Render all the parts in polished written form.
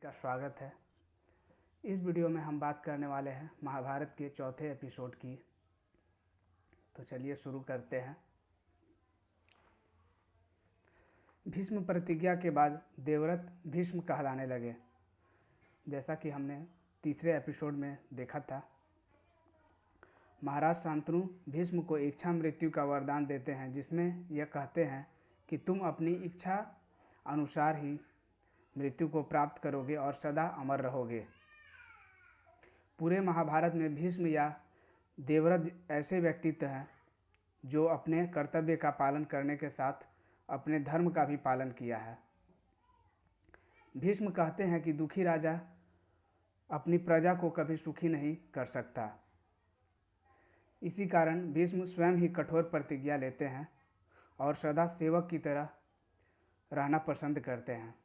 का स्वागत है। इस वीडियो में हम बात करने वाले हैं महाभारत के चौथे एपिसोड की। तो चलिए शुरू करते हैं। भीष्म प्रतिज्ञा के बाद देवव्रत भीष्म कहलाने लगे। जैसा कि हमने तीसरे एपिसोड में देखा था, महाराज शांतनु भीष्म को इच्छा मृत्यु का वरदान देते हैं, जिसमें यह कहते हैं कि तुम अपनी इच्छा अनुसार ही मृत्यु को प्राप्त करोगे और सदा अमर रहोगे। पूरे महाभारत में भीष्म या देवव्रत ऐसे व्यक्तित्व हैं जो अपने कर्तव्य का पालन करने के साथ अपने धर्म का भी पालन किया है। भीष्म कहते हैं कि दुखी राजा अपनी प्रजा को कभी सुखी नहीं कर सकता। इसी कारण भीष्म स्वयं ही कठोर प्रतिज्ञा लेते हैं और सदा सेवक की तरह रहना पसंद करते हैं।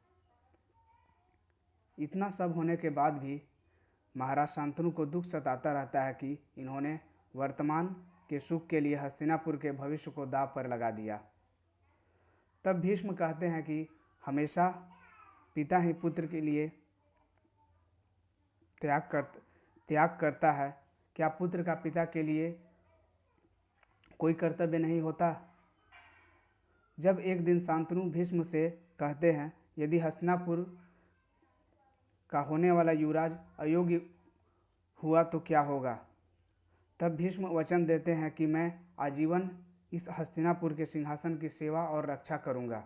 इतना सब होने के बाद भी महाराज शांतनु को दुख सताता रहता है कि इन्होंने वर्तमान के सुख के लिए हस्तिनापुर के भविष्य को दांव पर लगा दिया। तब भीष्म कहते हैं कि हमेशा पिता ही पुत्र के लिए त्याग करता है। क्या पुत्र का पिता के लिए कोई कर्तव्य नहीं होता? जब एक दिन शांतनु भीष्म से कहते हैं, यदि हस्तिनापुर का होने वाला युवराज अयोग्य हुआ तो क्या होगा? तब भीष्म वचन देते हैं कि मैं आजीवन इस हस्तिनापुर के सिंहासन की सेवा और रक्षा करूंगा,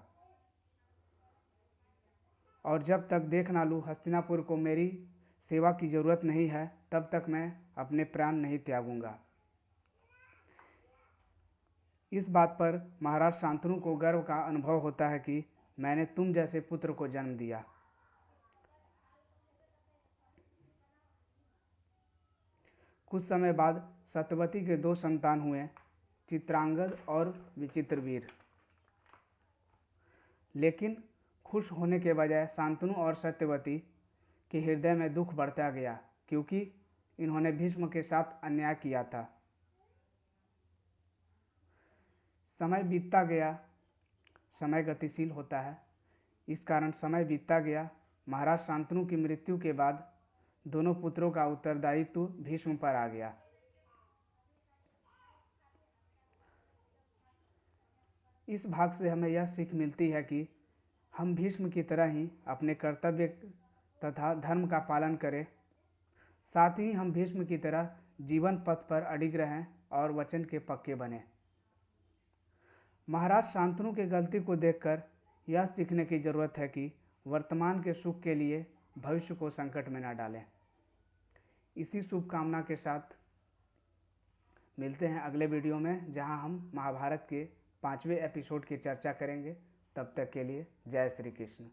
और जब तक देख ना लूँ हस्तिनापुर को मेरी सेवा की जरूरत नहीं है, तब तक मैं अपने प्राण नहीं त्यागूंगा। इस बात पर महाराज शांतनु को गर्व का अनुभव होता है कि मैंने तुम जैसे पुत्र को जन्म दिया। कुछ समय बाद सत्यवती के 2 संतान हुए, चित्रांगद और विचित्रवीर। लेकिन खुश होने के बजाय शांतनु और सत्यवती के हृदय में दुख बढ़ता गया, क्योंकि इन्होंने भीष्म के साथ अन्याय किया था। समय बीतता गया। समय गतिशील होता है, इस कारण समय बीतता गया। महाराज शांतनु की मृत्यु के बाद दोनों पुत्रों का उत्तरदायित्व भीष्म पर आ गया। इस भाग से हमें यह सीख मिलती है कि हम भीष्म की तरह ही अपने कर्तव्य तथा धर्म का पालन करें, साथ ही हम भीष्म की तरह जीवन पथ पर अडिग रहें और वचन के पक्के बने। महाराज शांतनु की गलती को देखकर यह सीखने की जरूरत है कि वर्तमान के सुख के लिए भविष्य को संकट में न डालें। इसी शुभकामना के साथ मिलते हैं अगले वीडियो में, जहां हम महाभारत के 5वें एपिसोड की चर्चा करेंगे। तब तक के लिए जय श्री कृष्ण।